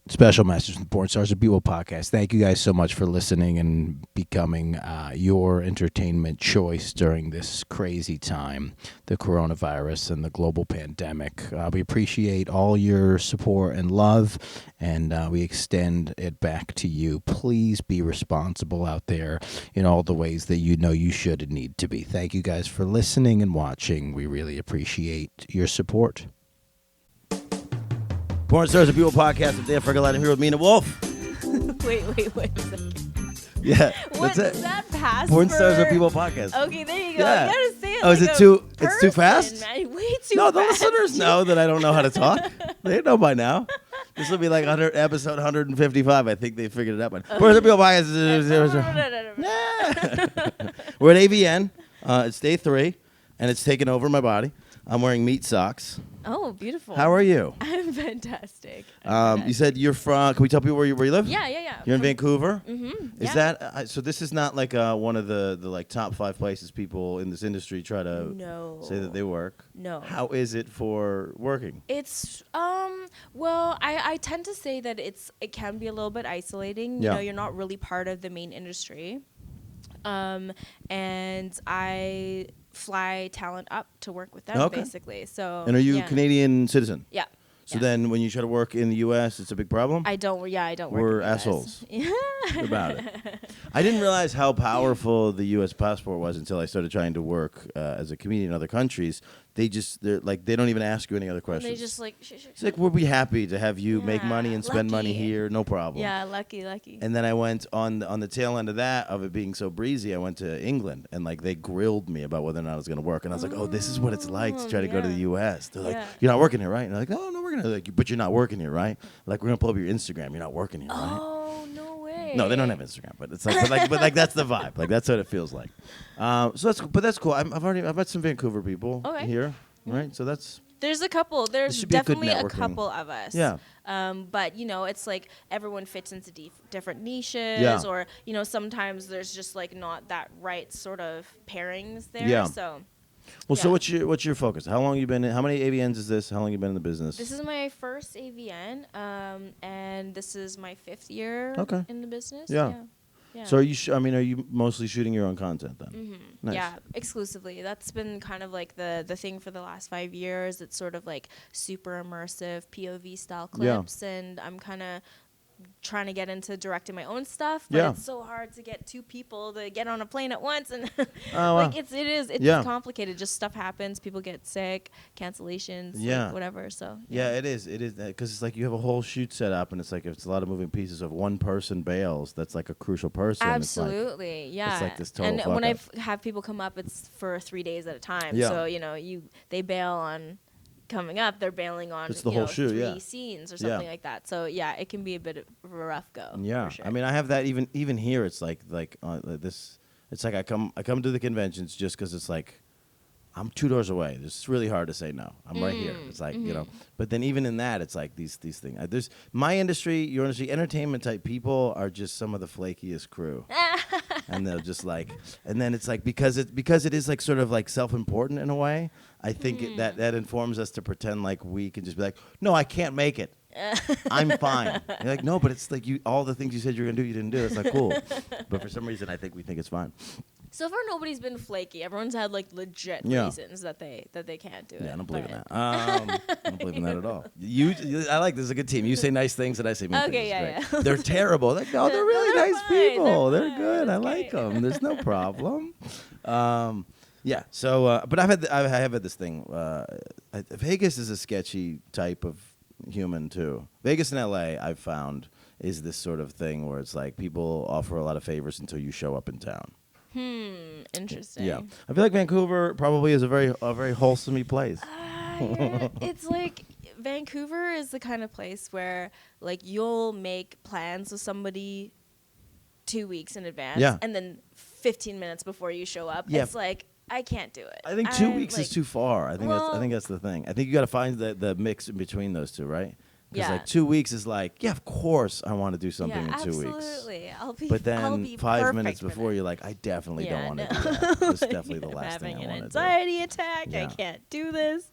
Special message from the Porn Stars of People podcast. Thank you guys so much for listening and becoming your entertainment choice during this crazy time, the coronavirus and the global pandemic. We appreciate all your support and love, and we extend it back to you. Please be responsible out there in all the ways that you know you should and need to be. Thank you guys for listening and watching. We really appreciate your support. Porn Stars of People podcast with Dan Frigolette. I'm here with Meena Wolf. Wait a second. Yeah, What that's does it. that pass Porn for? Stars of People podcast. Okay, there you go. Yeah. You gotta say it Oh, is like it a too? It's too person, fast. man. Way too No, the fast. listeners know that I don't know how to talk. They know by now. This will be like episode 155. I think they figured it out by now. Porn Stars of People podcast. Yeah. We're at AVN. It's day 3, and it's taken over my body. I'm wearing meat socks. Oh, beautiful. How are you? I'm fantastic. You said you're from. Can we tell people where you live? Yeah. You're in Vancouver. Mm-hmm. Is that so? This is not like one of the like top 5 places people in this industry try to say that they work. No. How is it for working? It's well, I tend to say that it can be a little bit isolating. Yeah. You know, you're not really part of the main industry. And I fly talent up to work with them basically. So And are you a Canadian citizen? Yeah. So then when you try to work in the US, it's a big problem? I don't work We're in the US. assholes. Yeah. About it. I didn't realize how powerful the U.S. passport was until I started trying to work as a comedian in other countries. They don't even ask you any other questions. They just like It's like, we'll be happy to have you make money and spend money lucky. here, no problem. Yeah, lucky. And then I went on the tail end of that, of it being so breezy, I went to England, and like they grilled me about whether or not I was going to work. And I was like, oh, this is what it's like to try to go to the U.S. They're like, you're not working here, right? And they're like, oh, no, we're going to, like, but you're not working here, right? Like, we're going to pull up your Instagram. You're not working here, right? Oh, no way. No, they don't have Instagram, but it's like, but that's the vibe. Like that's what it feels like. So that's cool. I've met some Vancouver people here, right? So There's a couple. There's should be a good definitely a networking. couple of us. Yeah. But you know, it's like everyone fits into different niches, or you know, sometimes there's just like not that right sort of pairings there. Yeah. So. Well, so what's your focus? How long you been in? How many AVNs is this? How long you been in the business? This is my first AVN, and this is my 5th year in the business. Yeah. So are you? Are you mostly shooting your own content then? Mm-hmm. Nice. Yeah, exclusively. That's been kind of like the thing for the last 5 years. It's sort of like super immersive POV style clips, and I'm kind of trying to get into directing my own stuff, but it's so hard to get 2 people to get on a plane at once, and it's complicated. Just stuff happens, people get sick, cancellations, like whatever. So it is because it's like you have a whole shoot set up, and it's like if it's a lot of moving pieces. If one person bails, that's like a crucial person. Absolutely, it's like this total and when I have people come up, it's for 3 days at a time. So you know, they bail on coming up, they're bailing on it's the whole shoot, 3 scenes or something like that. So it can be a bit of a rough go. Yeah, for sure. I mean, I have that even here. It's like this. It's like I come to the conventions just because it's like I'm 2 doors away. It's really hard to say no. I'm right here. It's like you know. But then even in that, it's like these things. There's my industry, your industry, entertainment type people are just some of the flakiest crew. And they'll just like, and then it's like because it is like sort of like self-important in a way. I think that informs us to pretend like we can just be like, no, I can't make it. I'm fine. You're like, no, but it's like all the things you said you're gonna do, you didn't do. That's not cool. But for some reason, I think we think it's fine. So far, nobody's been flaky. Everyone's had like legit reasons that they can't do it. Yeah, I don't believe in that. I don't believe in that at all. I like this is a good team. You say nice things and I say mean things. Okay, yeah. They're terrible. Like, no, they're really nice people. They're good. I like them. There's no problem. Yeah. So, but I have had this thing. Vegas is a sketchy type of human too. Vegas and LA, I've found, is this sort of thing where it's like people offer a lot of favors until you show up in town. Interesting. Yeah, I feel like Vancouver probably is a very wholesome place. It's like Vancouver is the kind of place where like you'll make plans with somebody 2 weeks in advance, and then 15 minutes before you show up, it's like I can't do it. I think 2 weeks is too far. I think that's the thing. I think you got to find the mix in between those two, right? Because like 2 weeks is like, of course I want to do something in 2 weeks. Absolutely. But then 5 minutes before, you're like, I definitely don't want to do that. This is definitely the last thing I want to do. I'm having an anxiety attack. Yeah. I can't do this.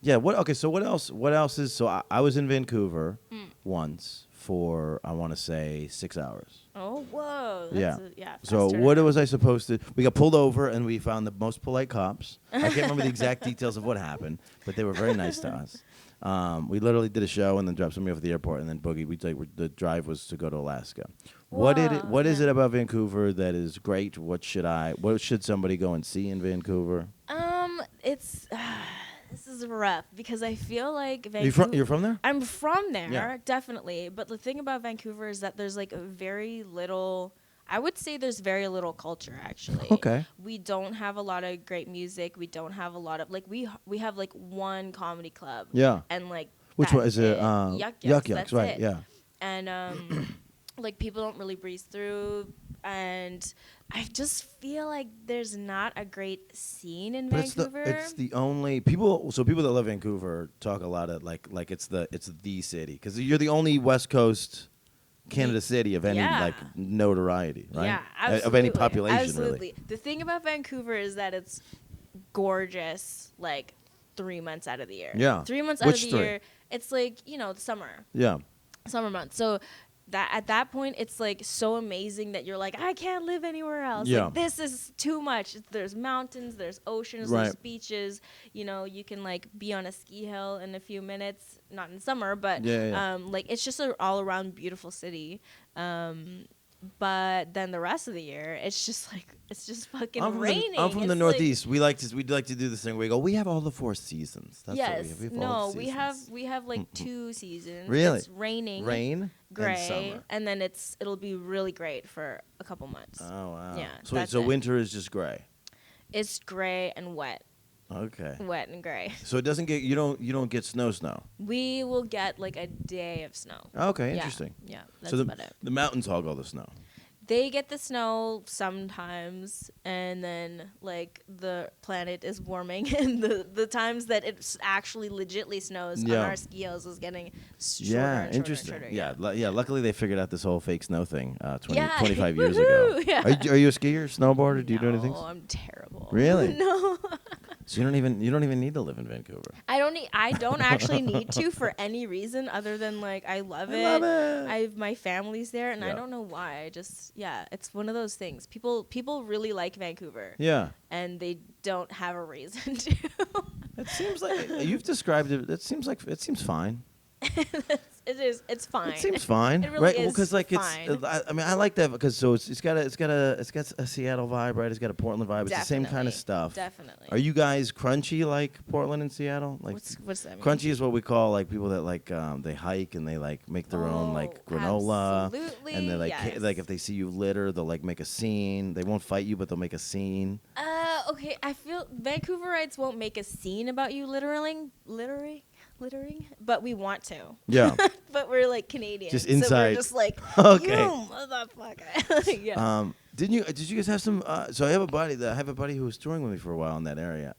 Yeah. What? Okay. So what else? What else is? So I was in Vancouver once for I want to say 6 hours. Oh, whoa. Yeah. Yeah. So fast what turnaround. was I supposed to? We got pulled over and we found the most polite cops. I can't remember the exact details of what happened, but they were very nice to us. We literally did a show and then dropped somebody off at the airport and then boogie. The drive was to go to Alaska. What Whoa, is yeah. it about Vancouver that is great? What should somebody go and see in Vancouver? It's this is rough because I feel like You're from there? I'm from there, Yeah. definitely. But the thing about Vancouver is that there's like a very little. I would say there's very little culture actually. Okay. We don't have a lot of great music. We don't have a lot of like we have like one comedy club. Yeah. And like Which one is it? Yuck Yuck Yucks, that's right? it. Yeah. And like people don't really breeze through, and I just feel like there's not a great scene in But Vancouver. it's the only people. So people that live in Vancouver talk a lot of like it's the city because you're the only West Coast Canada city of any Yeah. like notoriety, right? Yeah, absolutely. Of any population, absolutely. really. The thing about Vancouver is that it's gorgeous, like 3 months out of the year. Yeah. 3 months Which out of the three? year, it's like the summer. Yeah. Summer months. So that at that point it's like so amazing that you're like, I can't live anywhere else. Yeah. Like this is too much. There's mountains, there's oceans, Right. there's beaches. You can like be on a ski hill in a few minutes, not in summer, but Yeah. like it's just an all around beautiful city. But then the rest of the year, it's just fucking raining. I'm from the It's Northeast. We'd like to do this thing where we go. We have all the 4 seasons. That's Yes. what we have. We have all No, the we seasons. have like 2 seasons. Really? It's raining. Rain Gray, and summer. and then it'll be really great for a couple months. Oh wow. Yeah, So that's so it. winter is just gray. It's gray and wet, Okay. wet and gray. So it doesn't get you don't get snow. We will get like a day of snow. Okay, Yeah, interesting. Yeah, that's So about it. the mountains hog all the snow. They get the snow sometimes, and then like the planet is warming, and the times that it actually legitly snows Yeah. on our ski hills is getting shorter Yeah, and shorter interesting. and shorter. Yeah. Luckily, they figured out this whole fake snow thing 25 Yeah. years ago. Woohoo! Yeah. Are you a skier, snowboarder? Do you do anything? No, I'm terrible. Really? No. So you don't even need to live in Vancouver. I don't actually need to for any reason other than like I love it. Love it. My family's there, and I Yeah. don't know why. It's one of those things. People really like Vancouver, Yeah. and they don't have a reason to. It seems like you've described it. It seems fine. It's fine. It seems fine, It really right? is Because like fine. I mean, I like that because so it's got a Seattle vibe, right? It's got a Portland vibe. It's the same kind of Definitely. stuff. Definitely. Are you guys crunchy like Portland and Seattle? Like What's that mean? crunchy is what we call like people that like they hike and they like make their own like granola. Absolutely. And they like yes. like if they see you litter, they'll like make a scene. They won't fight you, but they'll make a scene. Okay. I feel Vancouverites won't make a scene about you littering, but we want to. Yeah. But we're like Canadians. Just So inside. we're just like, Okay. you motherfucker. Yeah. Did you guys have some? So I have a buddy who was touring with me for a while in that area.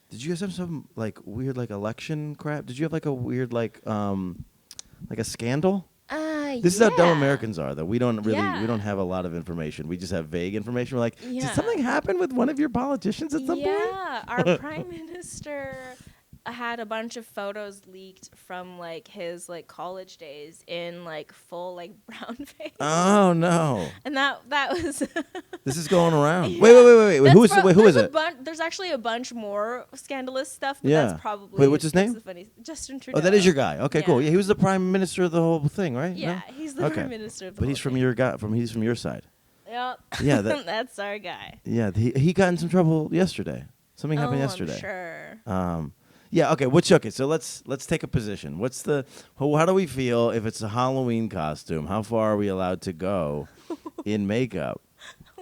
Did you guys have some like weird like election crap? Did you have like a weird like a scandal? This is how dumb Americans are, though. We don't Yeah. have a lot of information. We just have vague information. We're like, Yeah. did something happen with one of your politicians at some point? Yeah, our prime minister had a bunch of photos leaked from like his like college days in like full like brown face. Oh no! And that was This is going around. Yeah. Wait. Who is there's it? There's actually a bunch more scandalous stuff, but Yeah. that's probably Wait, what's his that's name? the funny Justin Trudeau. Oh, that is your guy. Okay, cool. Yeah. Yeah, he was the prime minister of the whole thing, right? Yeah, No? he's the Okay. prime minister of the But he's whole from thing. your guy. He's from your side. Yep. Yeah, that's our guy. Yeah, he got in some trouble yesterday. Something happened yesterday. I'm sure. Yeah. Okay. Okay. So let's take a position. How do we feel if it's a Halloween costume? How far are we allowed to go in makeup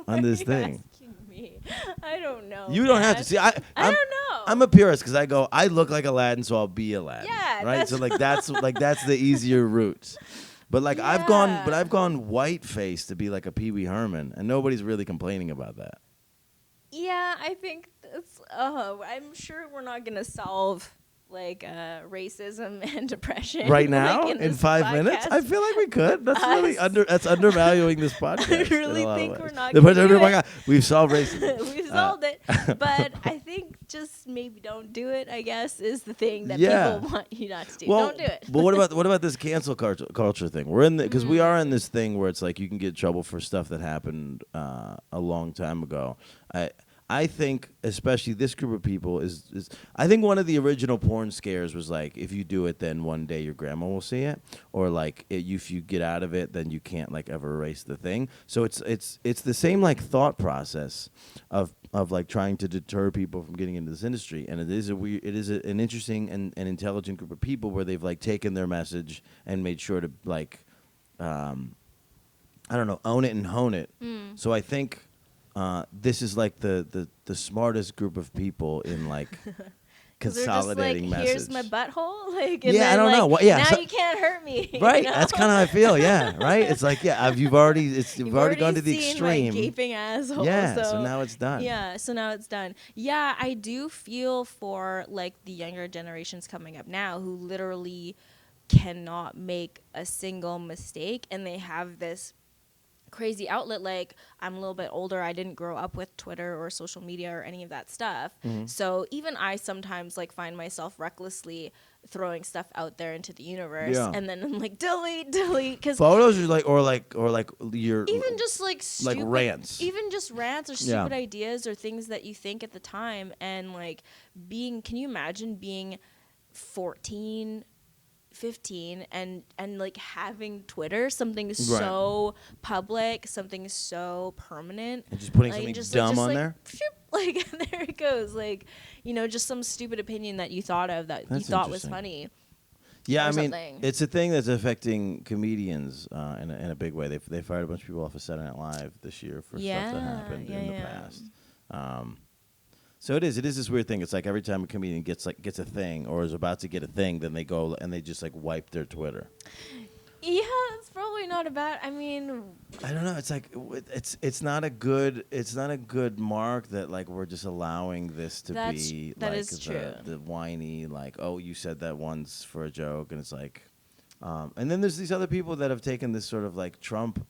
on this Why are you thing? asking me? I don't know. You don't have to man. see. I I'm, don't know. I'm a purist because I look like Aladdin, so I'll be Aladdin. Yeah, Right. So that's the easier route. But like I've gone white face to be like a Pee Wee Herman, and nobody's really complaining about that. Yeah, I think that's. I'm sure we're not gonna solve racism and depression right now like, in this 5 podcast. minutes? I feel like we could. That's really that's undervaluing this podcast. I really in a lot of think ways. we're not But gonna do oh my it. God, we've solved racism. We've solved it, but I think just maybe don't do it. I guess is the thing that Yeah. people want you not to do. Well, Don't do it. But what about this cancel culture thing? We're in because we are in this thing where it's like you can get in trouble for stuff that happened a long time ago. I think especially this group of people is I think one of the original porn scares was like if you do it then one day your grandma will see it, or like if you get out of it then you can't like ever erase the thing. So it's the same like thought process of like trying to deter people from getting into this industry, and it is an interesting and intelligent group of people where they've like taken their message and made sure to like I don't know, own it and hone it. So I think this is like the smartest group of people in like consolidating just like, message. Here's my butthole. Like, and Yeah, then, I don't like, know. Well, yeah, now so- you can't hurt me. Right, You know? that's kind of how I feel. Yeah, right. It's like you've already gone to the seen extreme. My gaping asshole. Yeah, so now it's done. Yeah, so now it's done. Yeah, I do feel for like the younger generations coming up now who literally cannot make a single mistake, and they have this crazy outlet. Like, I'm a little bit older, I didn't grow up with Twitter or social media or any of that stuff, so even I sometimes like find myself recklessly throwing stuff out there into the universe, and then I'm like delete because Photos are like or like your even just like stupid, rants. even just rants or stupid ideas or things that you think at the time, and like can you imagine being 14, 15 and like having Twitter, something so public, something so permanent, and just putting like, something dumb on like, there. Like there it goes, like, you know, just some stupid opinion that you thought of that you thought was funny. Yeah, or I mean, something. it's a thing that's affecting comedians in a big way. They fired a bunch of people off of Saturday Night Live this year for stuff that happened in the past. So it is this weird thing. It's like every time a comedian gets a thing or is about to get a thing, then they go and they just like wipe their Twitter. Yeah, it's probably not a bad. I mean, I don't know. It's like it's not a good mark that like we're just allowing this to be that like is true. the whiny like, oh, you said that once for a joke, and it's like. And then there's these other people that have taken this sort of like Trump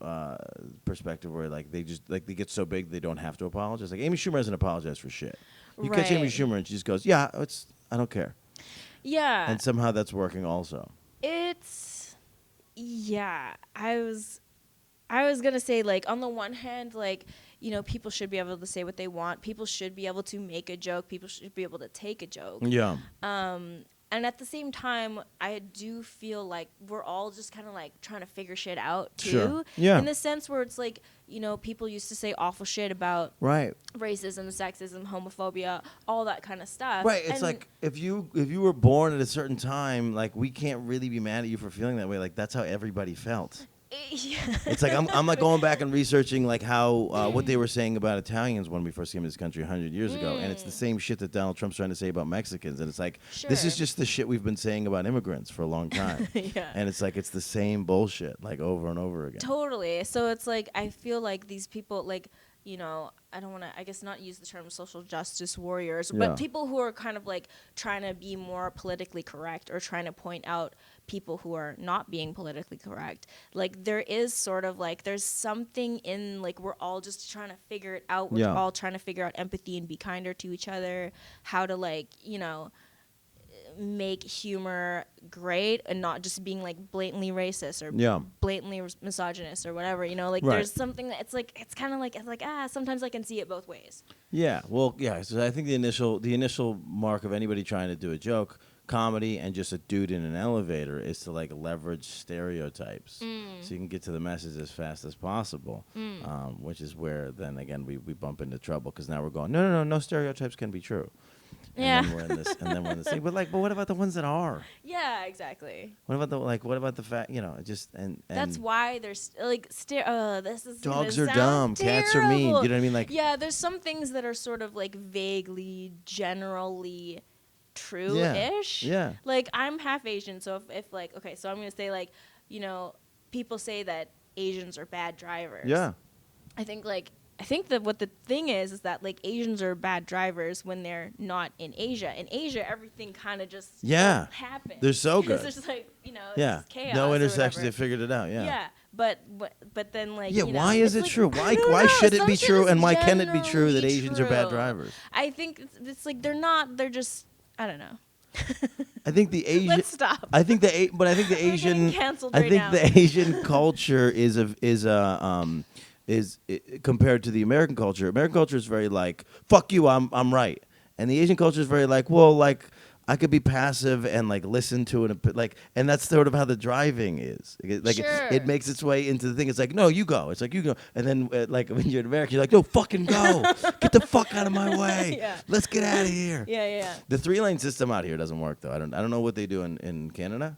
perspective where like they just like they get so big they don't have to apologize. Like Amy Schumer doesn't apologize for shit. You catch Amy Schumer and she just goes, "Yeah, I don't care." Yeah. And somehow that's working also. I was gonna say, like, on the one hand, like, you know, people should be able to say what they want. People should be able to make a joke. People should be able to take a joke. Yeah. And at the same time, I do feel like we're all just kind of like trying to figure shit out too. Sure. Yeah. In the sense where it's like, you know, people used to say awful shit about racism, sexism, homophobia, all that kind of stuff. Right. It's like if you were born at a certain time, like we can't really be mad at you for feeling that way. Like that's how everybody felt. Yeah. It's like I'm like going back and researching like how what they were saying about Italians when we first came to this country 100 years ago, and it's the same shit that Donald Trump's trying to say about Mexicans, and it's like this is just the shit we've been saying about immigrants for a long time. Yeah. And it's like it's the same bullshit like over and over again. Totally. So it's like I feel like these people, like, you know, I don't want to, I guess, not use the term social justice warriors, but people who are kind of like trying to be more politically correct or trying to point out people who are not being politically correct. Like there is sort of like there's something in like we're all just trying to figure it out. We're all trying to figure out empathy and be kinder to each other, how to like, you know, make humor great and not just being like blatantly racist or blatantly misogynist or whatever, you know, like there's something that it's kind of like sometimes I can see it both ways. So I think the initial mark of anybody trying to do a joke, comedy, and just a dude in an elevator is to like leverage stereotypes so you can get to the message as fast as possible, which is where then again we bump into trouble because now we're going no stereotypes can be true. And then we're in this thing. But what about the ones that are? Yeah, exactly. What about the fact, you know, just and that's why there's like this is dogs are dumb, cats are mean. You know what I mean? Like there's some things that are sort of like vaguely, generally true-ish. Yeah. Like I'm half Asian, so if like okay, so I'm gonna say like, you know, people say that Asians are bad drivers. Yeah. I think like I think that what the thing is that like Asians are bad drivers when they're not in Asia. In Asia, everything kind of just happens. They're so good. It's just like, you know, it's Yeah. just chaos. No or intersections. whatever. They figured it out. Yeah. Yeah. But then like, Yeah. you know, Why is it like, true? I don't Why know, should it some be shit true? is And why can it be true that generally Asians are bad true. drivers? I think it's like they're not. They're just. I don't know. I think the Asian. Let's stop. I think the We're Asian. getting canceled I right think now. the Asian culture is compared to the American culture. American culture is very like, fuck you, I'm right, and the Asian culture is very like, well, like I could be passive and like listen to it, like, and that's sort of how the driving is. Like Sure. it makes its way into the thing. It's like, no, you go. It's like you go, and then like when you're in America, you're like, no, fucking go, get the fuck out of my way. Yeah. Let's get out of here. Yeah. The 3-lane system out here doesn't work though. I don't know what they do in Canada.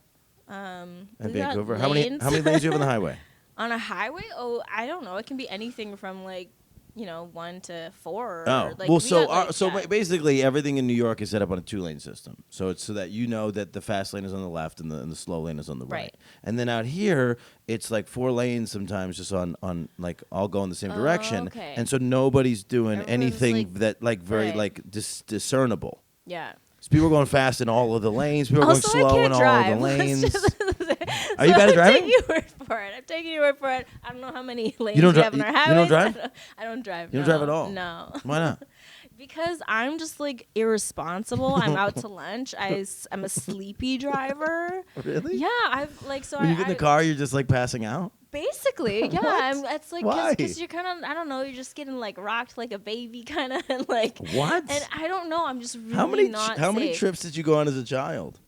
In Is that Vancouver. How many lanes? lanes do you have on the highway? On a highway? Oh, I don't know. It can be anything from like, 1 to 4. Oh, or, like, well, we got, like, basically everything in New York is set up on a 2-lane system. So it's so that you know that the fast lane is on the left and the slow lane is on the right. Right. And then out here, it's like 4 lanes sometimes just on like all go in the same direction. Okay. And so nobody's doing Everyone's, anything like, that like very right. like discernible. Yeah. So people are going fast in all of the lanes. People are Also, going slow I in can't all drive. of the lanes. Are you bad at driving? I'm taking your word for it. I don't know how many lanes You don't we have on our you highways. don't drive? I don't drive. You don't no. drive at all? No. Why not? Because I'm just like irresponsible. I'm out to lunch. I'm a sleepy driver. Really? Yeah, I've like so. When you get in the car, you're just like passing out? Basically, yeah. What? It's like Why? because you're kind of I don't know. You're just getting like rocked like a baby, kind of and like What? And I don't know. I'm just really not. How many safe. trips did you go on as a child?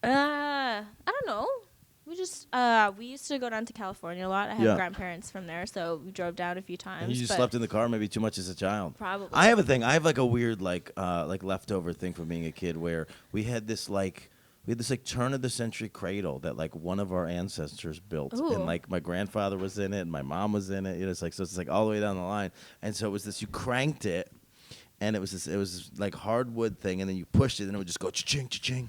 I don't know. We used to go down to California a lot. I have grandparents from there, so we drove down a few times. And you just slept in the car maybe too much as a child. Probably. I have a thing. I have like a weird like leftover thing from being a kid where we had this turn of the century cradle that like one of our ancestors built. Ooh. And like my grandfather was in it and my mom was in it. It's like so it's like all the way down the line. And so it was this you cranked it. And it was like hardwood thing, and then you pushed it, and it would just go cha-ching, cha-ching,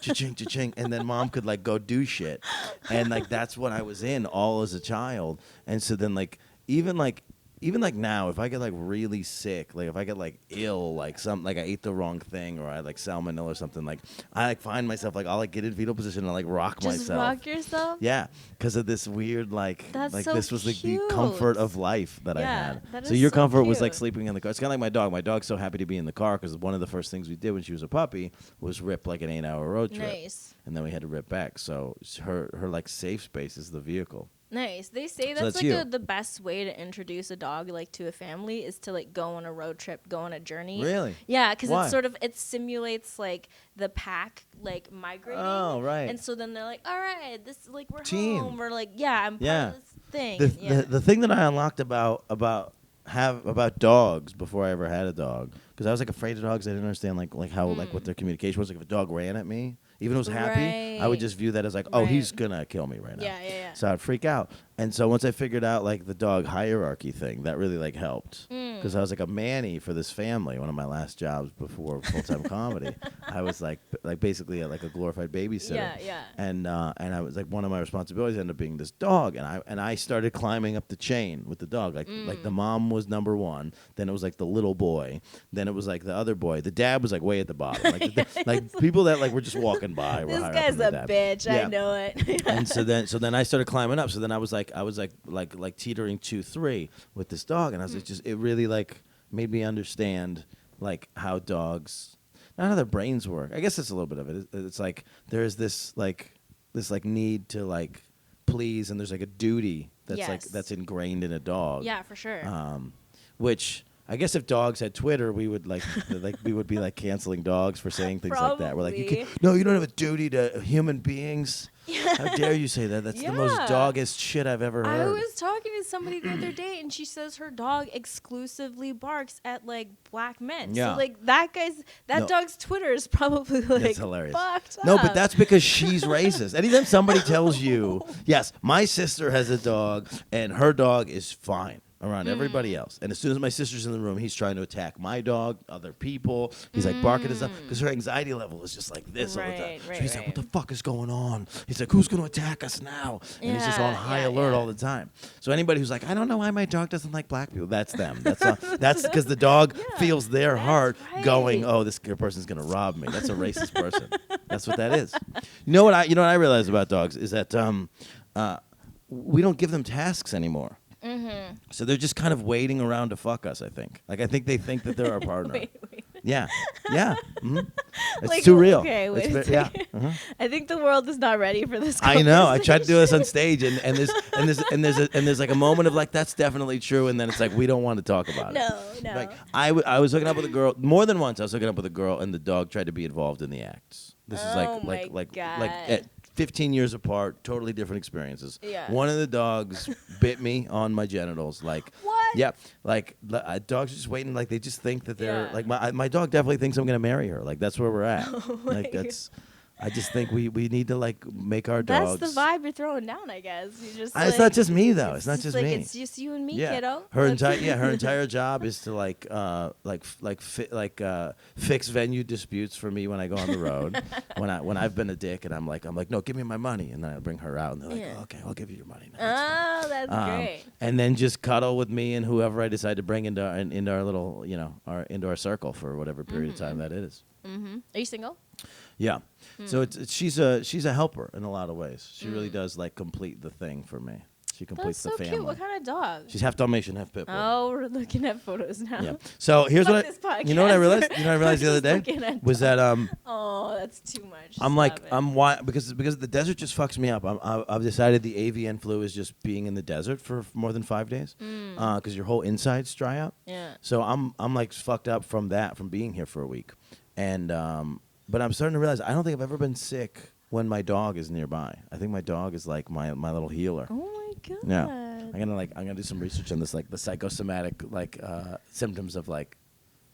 cha-ching, cha-ching, and then mom could like go do shit, and like that's what I was in all as a child, and so then like even like now, if I get like really sick, like if I get like ill, like I ate the wrong thing or I like salmonella or something, like I like find myself like I'll like get in fetal position and I like rock myself. Just rock yourself? Yeah, because of this weird like That's like so this was like the cute. comfort of life that I Yeah, had. that So is your so comfort was like cute. sleeping in the car. It's kind of like my dog. My dog's so happy to be in the car because one of the first things we did when she was a puppy was rip like an 8-hour road trip. Nice. And then we had to rip back. So her like safe space is the vehicle. Nice. They say So that's that's you. like the best way to introduce a dog like to a family is to like go on a road trip, go on a journey. Really? Yeah, because Why? it simulates like the pack like migrating. Oh, right. And so then they're like, all right, this like we're Team. home. We're like, yeah, I'm Yeah. part of this thing. The thing that I unlocked about dogs before I ever had a dog, because I was like afraid of dogs. I didn't understand like how like what their communication was. Like if a dog ran at me, even if it was happy, I would Right. just view that as like, oh, he's Right. gonna kill me right now. Yeah. So I'd freak out. And so once I figured out like the dog hierarchy thing, that really like helped. Because I was like a manny for this family, one of my last jobs before full-time comedy. I was like basically like a glorified babysitter. Yeah. And I was like one of my responsibilities ended up being this dog, and I started climbing up the chain with the dog. Like the mom was number one, then it was like the little boy, then it was like the other boy. The dad was like way at the bottom. Like people that like were just walking by. Were This higher up guy's than a the dad. bitch. Yeah. I know it. And so then I started climbing up. So then I was like teetering 2-3 with this dog, and I was like, just it really like made me understand like how dogs, not how their brains work. I guess it's a little bit of it. It's like there's this need to like please, and there's like a duty that's like Yes. that's ingrained in a dog. Yeah, for sure. Which I guess if dogs had Twitter, we would we would be like canceling dogs for saying things like that. We're like, you don't have a duty to human beings. How dare you say that? That's the most Yeah. doggest shit I've ever heard. I was talking to somebody the other day, and she says her dog exclusively barks at like black men. Yeah. So like that dog's Twitter is probably like That's hilarious. fucked No, up. but that's because she's racist. Anytime somebody tells you, yes, my sister has a dog and her dog is fine. around everybody else. And as soon as my sister's in the room, he's trying to attack my dog, other people. He's like barking at us because her anxiety level is just like this all the time. So he's like, what the fuck is going on? He's like, who's going to attack us now? And he's just on high alert all the time. So anybody who's like, I don't know why my dog doesn't like black people, that's them. That's because the dog feels their heart going, oh, this person's going to rob me. That's a racist person. That's what that is. You know what I realized about dogs is that we don't give them tasks anymore. So they're just kind of waiting around to fuck us, I think. Like, I think they think that they're our partner. Wait. Yeah. It's like, too real. Okay, wait it's yeah. I think the world is not ready for this. I know. I tried to do this on stage, and there's like a moment of like, that's definitely true, and then it's like, we don't want to talk about it. No. Like, I was hooking up with a girl more than once. I was hooking up with a girl, and the dog tried to be involved in the acts. This is like at 15 years apart, totally different experiences. Yeah. One of the dogs bit me on my genitals. Like, what? Yeah. Like, dogs are just waiting. Like, they just think that they're like, my dog definitely thinks I'm gonna marry her. Like, that's where we're at. Like, that's. I just think we need to like make our dogs. That's the vibe you're throwing down, I guess. You just. It's not just me though. It's not just me. It's just you and me, kiddo. Her entire job is to fix venue disputes for me when I go on the road. when I've been a dick and I'm like no, give me my money, and then I bring her out and they're like, oh, okay, I'll give you your money now. Oh, that's great. And then just cuddle with me and whoever I decide to bring into our little into our circle for whatever period of time that is. Are you single? Yeah. So she's a helper in a lot of ways. She really does like complete the thing for me. She completes the family. That's so cute. What kind of dog? She's half Dalmatian, half pit bull. Oh, we're looking at photos now. Yeah. So here's what you know what I realized. You know what I realized the other day was that oh, that's too much. Because the desert just fucks me up. I've decided the avian flu is just being in the desert for more than 5 days because your whole insides dry out. Yeah. So I'm like fucked up from being here for a week, and but I'm starting to realize I don't think I've ever been sick when my dog is nearby. I think my dog is like my little healer. Oh my god. Yeah. I'm gonna do some research on this, like the psychosomatic symptoms of like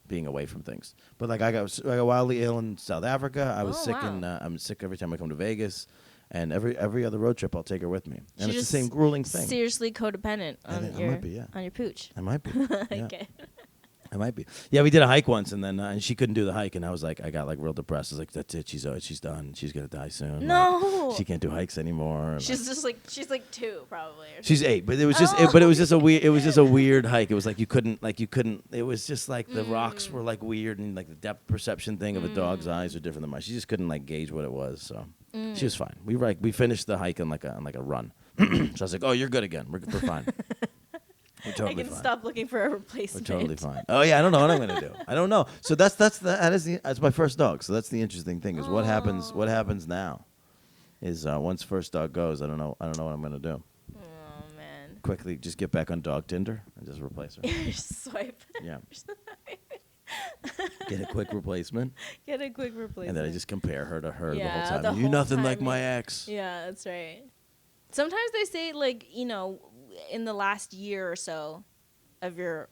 being away from things. But like I got wildly ill in South Africa. I was sick I'm sick every time I come to Vegas. And every other road trip, I'll take her with me. And it's the same grueling thing. Seriously codependent on your pooch. I might be. Yeah. Okay. I might be. Yeah, we did a hike once, and then and she couldn't do the hike, and I got like real depressed. I was like, that's it. She's done. She's gonna die soon. No. Like, she can't do hikes anymore. She's like 2 probably. She's 8, but it was just but it was just a weird. It was just a weird hike. It was like you couldn't. It was just like the rocks were like weird, and like the depth perception thing of a dog's eyes are different than mine. She just couldn't like gauge what it was. So she was fine. We finished the hike on like a run. So I was like, oh, you're good again. We're fine. We're totally I can fine. Stop looking for a replacement. We're totally fine. Oh yeah, I don't know what I'm gonna do. I don't know. So that's my first dog. So that's the interesting thing is what happens now, is once first dog goes, I don't know what I'm gonna do. Oh man. Quickly, just get back on dog Tinder and just replace her. Just swipe. Yeah. Get a quick replacement. And then I just compare her to her the whole time. The You're nothing time, like my ex. Yeah, that's right. Sometimes they say like in the last year or so of your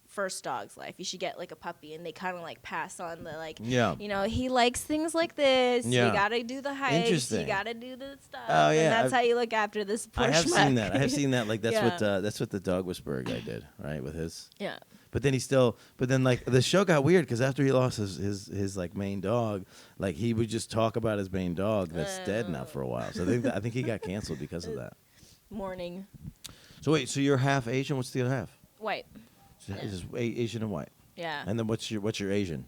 first dog's life, you should get like a puppy, and they kind of like pass on the like, he likes things like this. Yeah. You gotta do the hikes. You gotta do the stuff. Oh yeah, and that's how you look after this. I have seen that. Like that's what the dog whisperer guy did, right? With his. Yeah. But then like the show got weird because after he lost his like main dog, like he would just talk about his main dog that's dead now for a while. So I think he got canceled because of that. Mourning. So wait, so you're half Asian? What's the other half? White. So it's just Asian and white. Yeah. And then what's your Asian?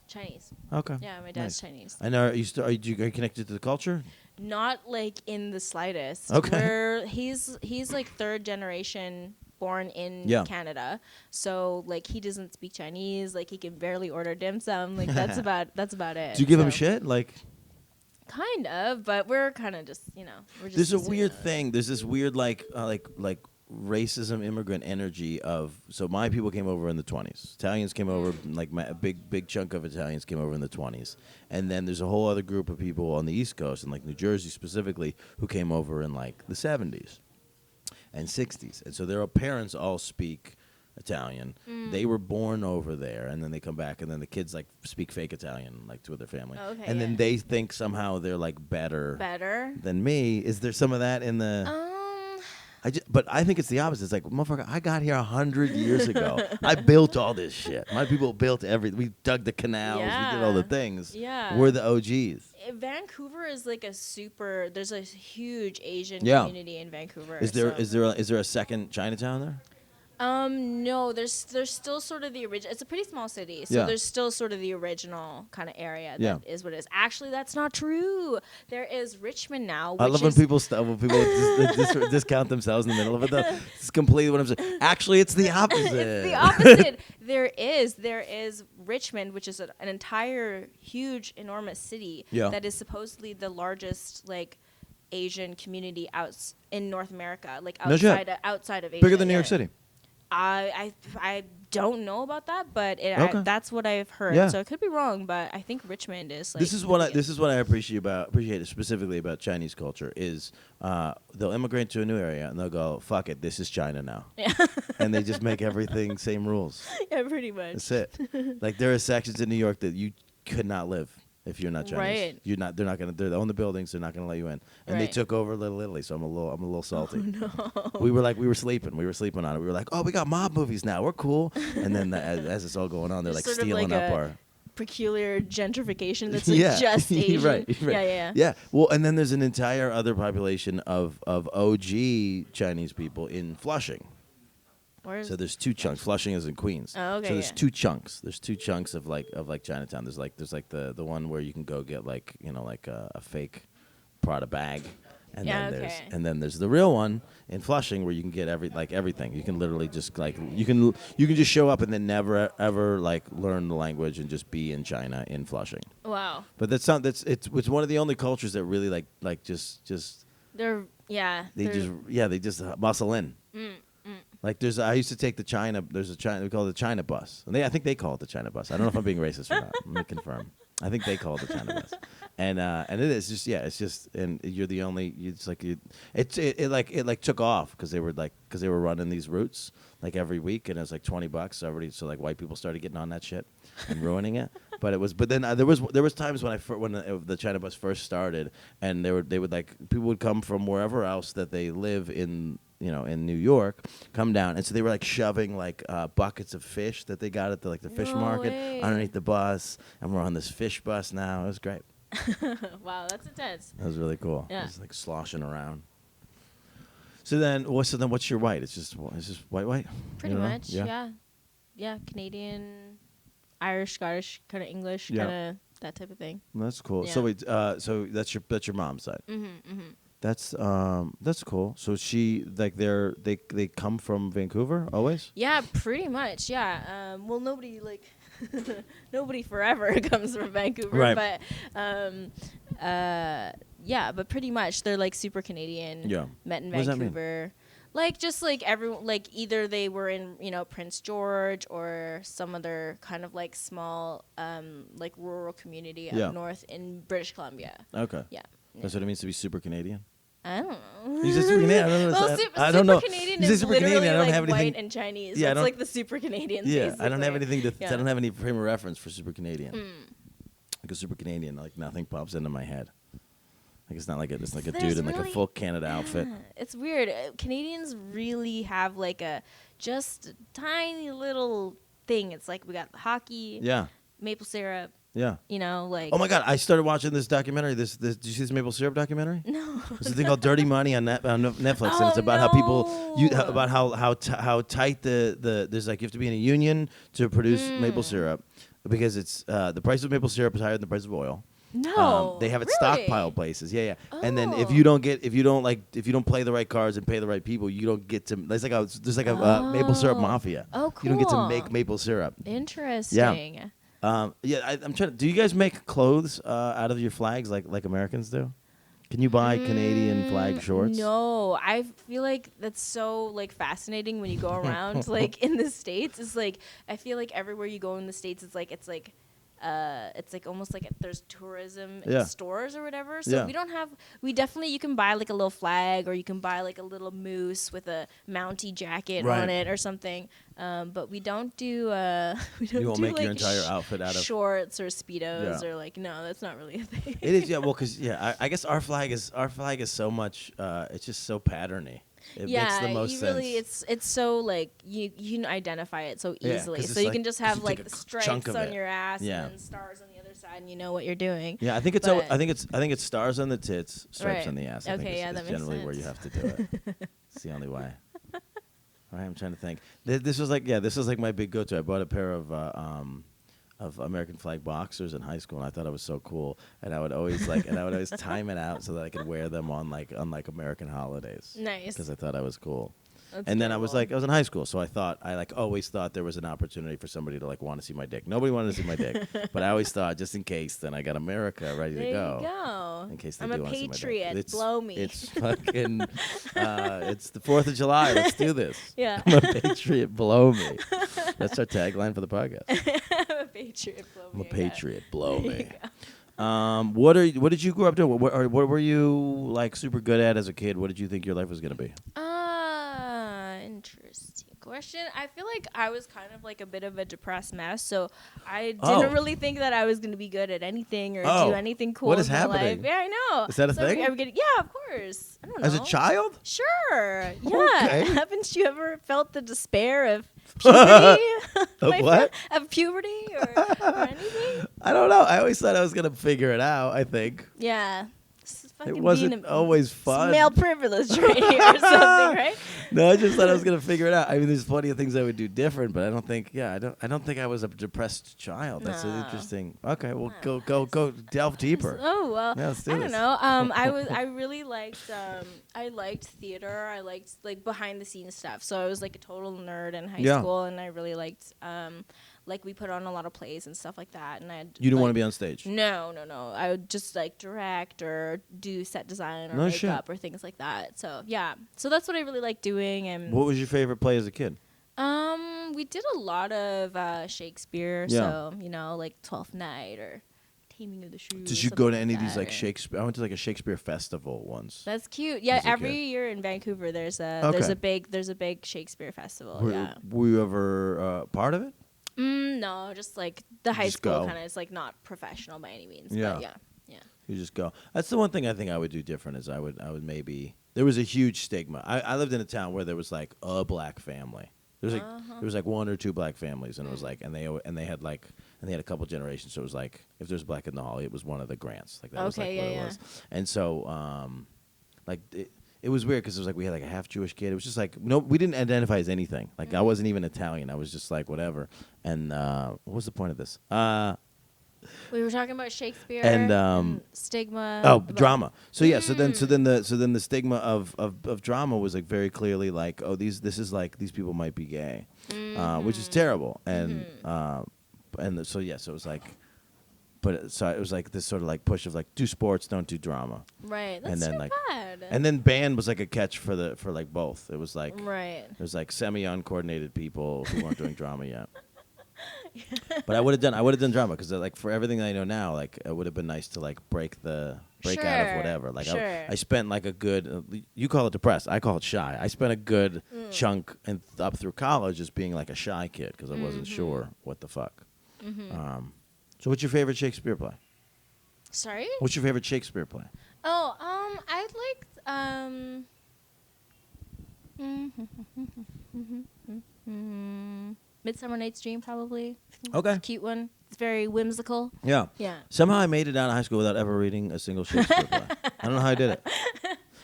Chinese. Okay. Yeah, my dad's Chinese. And are you connected to the culture? Not like in the slightest. Okay. He's like 3rd generation born in Canada, so like he doesn't speak Chinese. Like he can barely order dim sum. Like that's about it. Do you give him shit? Like. Kind of, but we're kind of just, we're just. There's a weird thing. There's this weird like racism immigrant energy of. So my people came over in the 20s. Italians came over, like a big chunk of Italians came over in the 20s, and then there's a whole other group of people on the East Coast, and like New Jersey specifically, who came over in like the 70s and 60s, and so their parents all speak Italian. They were born over there, and then they come back, and then the kids like speak fake Italian like to their family, and then they think somehow they're like better than me. Is there some of that in the? But I think it's the opposite. It's like, motherfucker, I got here 100 years ago. I built all this shit. My people built everything. We dug the canals. We did all the things. Yeah. We're the OGs. Vancouver is like there's a huge Asian Yeah. community in Vancouver. Is there a second Chinatown there? No, there's still sort of the original. It's a pretty small city, so there's still sort of the original kind of area that is what it is. Actually, that's not true. There is Richmond now. Which I love when people discount themselves in the middle of it. Though. It's completely what I'm saying. Actually, it's the opposite. It's the opposite. There is Richmond, which is an entire, huge, enormous city that is supposedly the largest like Asian community in North America, like outside of Asia. Bigger than New York City. I don't know about that, but that's what I've heard. Yeah. So I could be wrong, but I think Richmond is like. This is what I appreciate specifically about Chinese culture is they'll immigrate to a new area and they'll go, fuck it, this is China now. Yeah. And they just make everything same rules. Yeah, pretty much. That's it. Like there are sections in New York that you could not live if you're not Chinese. Right. They own the buildings, they're not gonna let you in. And they took over Little Italy, so I'm a little salty. Oh, no. We were sleeping on it. We were like, oh, we got mob movies now, we're cool. And then as it's all going on, they're like sort stealing of like up our peculiar gentrification that's like just Asian. right. Yeah. Well, and then there's an entire other population of OG Chinese people in Flushing. So there's two chunks. Flushing is in Queens. Oh, okay. So there's two chunks. There's two chunks of like Chinatown. There's the one where you can go get like a fake Prada bag, and then there's the real one in Flushing where you can get everything. You can literally just like you can just show up and then never ever like learn the language and just be in China in Flushing. Wow. But it's one of the only cultures that really like just they just muscle in. Like I used to take we call it the China bus. And I think they call it the China bus. I don't know if I'm being racist or not. Let me confirm. I think they call it the China bus. And it is just and you're the only it took off because they were running these routes like every week and it was like $20 already, so like white people started getting on that shit and ruining it. But then there was times when the China bus first started and people would come from wherever else that they live in New York, come down, and so they were like shoving like buckets of fish that they got at the fish market underneath the bus, and we're on this fish bus now. It was great. Wow, that's intense. That was really cool. Yeah. It was like sloshing around. So then what's your white? It's just white. Pretty much, yeah. Canadian, Irish, Scottish, kind of English, kind of that type of thing. That's cool. Yeah. So that's your mom's side. Mm-hmm. That's cool. So they come from Vancouver always? Yeah, pretty much. Yeah. Well, nobody nobody forever comes from Vancouver, right. But yeah, but pretty much they're like super Canadian. Yeah. Met in What does that Vancouver. Like just like everyone, like either they were in Prince George or some other kind of like small like rural community up north in British Columbia. Okay. Yeah. That's what it means to be super Canadian. I don't know. You said super Canadian. I don't know. Super Canadian You say is super literally Canadian. I don't like have anything. white and Chinese. Yeah, It's like the super Canadians. Yeah, basically. I don't have anything to. Yeah. I don't have any frame of reference for super Canadian. Like a super Canadian, like nothing pops into my head. Like it's not like it's like a dude in like a full Canada outfit. It's weird. Canadians really have like a just tiny little thing. It's like we got hockey. Yeah. Maple syrup. Yeah. Like. Oh my God! I started watching this documentary. Did you see this maple syrup documentary? No. It's a thing called Dirty Money on Netflix, and it's about how people about how tight there's like you have to be in a union to produce maple syrup because it's the price of maple syrup is higher than the price of oil. No. They have it really? stockpiled places. Yeah. Oh. And then if you don't play the right cards and pay the right people, you don't get to. There's like a maple syrup mafia. Oh, cool. You don't get to make maple syrup. Interesting. Yeah. I'm trying. Do you guys make clothes out of your flags like Americans do? Can you buy Canadian flag shorts? No, I feel like that's so like fascinating when you go around like in the States. It's like I feel like everywhere you go in the States, it's like almost like there's tourism stores or whatever. So we definitely, you can buy like a little flag or you can buy like a little moose with a Mountie jacket on it or something. But we don't do, you won't make your entire outfit out of shorts or Speedos or like, no, that's not really a thing. It is. Yeah. Well, cause I guess our flag is so much, it's just so patterny. It makes the most you sense. really it's so like you can identify it so Yeah, easily. 'cause So it's you like- can just 'cause have you like take a stripes chunk of on it. your ass Yeah. and then stars on the other side, and you know what you're doing. Yeah, I think it's But- I think it's stars on the tits, stripes Right. on the ass. I think Okay, it's, yeah, it's that makes generally where you sense. have to do it. It's the only way. All right, I'm trying to think. This was like my big go-to. I bought a pair of American flag boxers in high school, and I thought it was so cool. And I would always time it out so that I could wear them on American holidays. Nice. Because I thought I was cool. That's And then I adorable. was in high school, so I always thought there was an opportunity for somebody to want to see my dick. Nobody wanted to see my dick, but I always thought just in case, then I got America ready There to go. you go. In case they I'm do a want to see my dick. patriot. Blow me. It's fucking. It's the 4th of July. Let's do this. Yeah. I'm a patriot. Blow me. That's our tagline for the podcast. I'm a patriot. Blow I'm me. a patriot. Blow There you me. go. What did you grow up doing? What were you super good at as a kid? What did you think your life was gonna be? Interesting question. I feel like I was kind of like a bit of a depressed mess, so I Oh. didn't really think that I was going to be good at anything or Oh. do anything cool What in is my happening? life. Yeah, I know. Is that a thing? Yeah, of course. I don't know. As a child? Sure. Yeah. Okay. Haven't you ever felt the despair of puberty? Of My what? friend? Of puberty or anything? I don't know. I always thought I was gonna figure it out. I think Yeah. This is fucking it wasn't being always fun. male privilege right here or something, right? No, I just thought I was gonna figure it out. I mean, there's plenty of things I would do different, but I don't think. Yeah, I don't think I was a depressed child. That's an No. interesting. Okay, well, go delve deeper. Oh well, Yeah, let's do I don't this. know. I really liked I liked theater. I liked like behind the scenes stuff. So I was like a total nerd in high Yeah. school, and I really liked like we put on a lot of plays and stuff like that. And I You didn't want to be on stage. No. I would just like direct or do set design or No shit. makeup or things like that. So yeah, so that's what I really like doing. And What was your favorite play as a kid? we did a lot of Shakespeare. Yeah. So like Twelfth Night or Taming of the Shrew. Did or you go to something any of these that, like or- Shakespeare? I went to like a Shakespeare festival once. That's cute. Yeah, As a every kid. year in Vancouver there's a Okay. there's a big Shakespeare festival. Were, Yeah. were you ever part of it? No, just like the high Just school go. kind of. It's like not professional by any means. Yeah. But yeah. You just go. That's the one thing I think I would do different is I would maybe there was a huge stigma. I lived in a town where there was like a black family. There was like one or two black families, and it was like and they had a couple generations. So it was like if there's black in the hall, it was one of the Grants. Like that was like Okay, what yeah, it was. And so like it was weird because it was like we had like a half Jewish kid. It was just like no, we didn't identify as anything. Like I wasn't even Italian. I was just like whatever. And what was the point of this? We were talking about Shakespeare And, stigma. Oh, about- drama. So yeah, so then the stigma of drama was like very clearly like, oh, this is like these people might be gay, which is terrible. And so yeah, so it was like, so it was like this sort of like push of like do sports, don't do drama. Right. That's and then too like, bad. and then band was like a catch for like both. It was like right. it was like semi-uncoordinated people who weren't doing drama yet. But I would have done drama because like for everything I know now, like it would have been nice to like break out of Sure, whatever. Like sure. I spent like a good you call it depressed, I call it shy. I spent a good chunk up through college as being like a shy kid because I wasn't sure what the fuck. So what's your favorite Shakespeare play? Sorry? What's your favorite Shakespeare play? Oh, I liked Midsummer Night's Dream probably. Okay. It's a cute one. It's very whimsical. Yeah. Yeah. Somehow I made it out of high school without ever reading a single Shakespeare play. I don't know how I did it.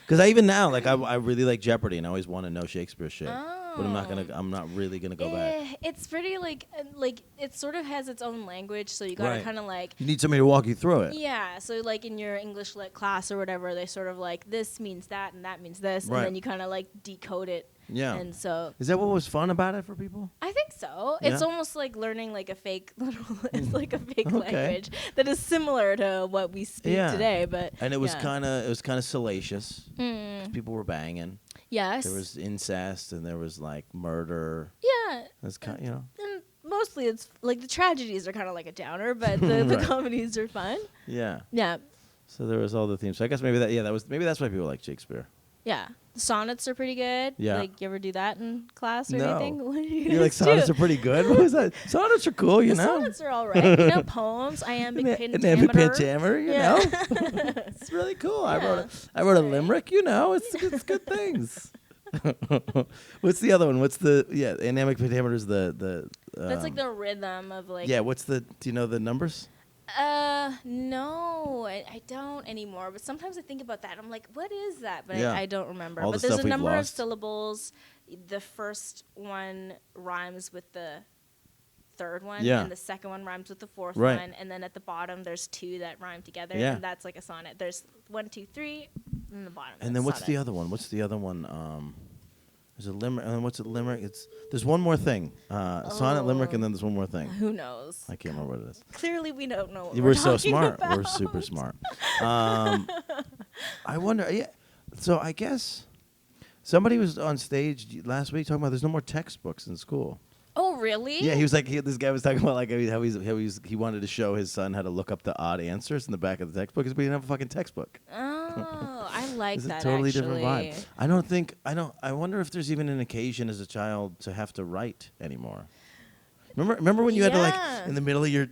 Because I even now, like, I really like Jeopardy, and I always want to know Shakespeare shit. But I'm not really gonna go back. It's pretty like it sort of has its own language, so you gotta Right. kind of like. You need somebody to walk you through it. Yeah, so like in your English lit class or whatever, they sort of like this means that and that means this, Right. and then you kind of like decode it. Yeah. And so Is that what was fun about it for people? I think so. It's Yeah. almost like learning like a fake it's like a fake Okay. language that is similar to what we speak Yeah. today, but And it was yeah. kind of salacious. 'Cause people were banging. Yes. There was incest and there was like murder. yeah. It's kind, you know. And mostly it's like the tragedies are kind of like a downer, but the Right. comedies are fun. Yeah. Yeah. So there was all the themes. So I guess maybe that's why people like Shakespeare. Yeah. The sonnets are pretty good. Yeah. Like, you ever do that in class or No. anything? What do you You're like guys sonnets do? are pretty good. What was that? Sonnets are cool, you The know. sonnets are all right. You know, poems, iambic pentameter. Pentameter, you Yeah. know. It's really cool. Yeah. I wrote a Right. limerick, you know. It's good things. What's the other one? What's the dynamic pentameter is the That's like the rhythm of like. yeah. What's the? Do you know the numbers? No, I don't anymore. But sometimes I think about that. I'm like, what is that? But Yeah. I don't remember. All But the there's stuff a we've number of lost. syllables. The first one rhymes with the third one, Yeah. and the second one rhymes with the fourth Right. one, and then at the bottom there's two that rhyme together, Yeah. and that's like a sonnet. There's 1, 2, 3, and the bottom. And then what's the other one? What's the other one? There's a limerick. And then what's a limerick? There's one more thing. Sonnet, limerick, and then there's one more thing. Who knows? I can't remember what it is. Clearly, we don't know. What We're so talking smart. about. We're super smart. I wonder. Yeah. So I guess somebody was on stage last week talking about there's no more textbooks in school. Oh, really? Yeah, he was like, this guy was talking about like how he wanted to show his son how to look up the odd answers in the back of the textbook because we didn't have a fucking textbook. Oh, I like It's that. a totally actually. different vibe. I wonder if there's even an occasion as a child to have to write anymore. Remember when you had to like Yeah. in the middle of your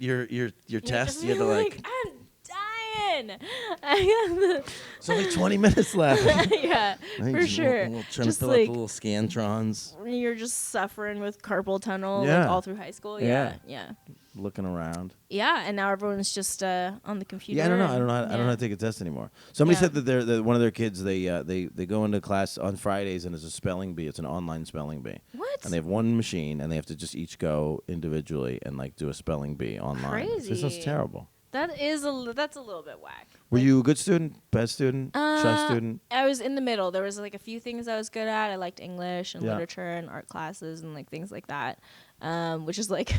test, you had to like I'm dying. I it's only 20 minutes left. yeah, Right? for sure. Trying to Just fill out like the little scantrons, you're just suffering with carpal tunnel Yeah. like all through high school. Yeah. Yeah. looking around. Yeah, and now everyone's just on the computer. Yeah, I don't know. and- I don't know how to take a test anymore. Somebody Yeah. said that one of their kids they go into class on Fridays and it's a spelling bee. It's an online spelling bee. What? And they have one machine and they have to just each go individually and like do a spelling bee online. Crazy. This sounds terrible. That's a little bit whack. Were Like, you a good student, bad student, shy student? I was in the middle. There was like a few things I was good at. I liked English and Yeah. literature and art classes and like things like that. Which is like,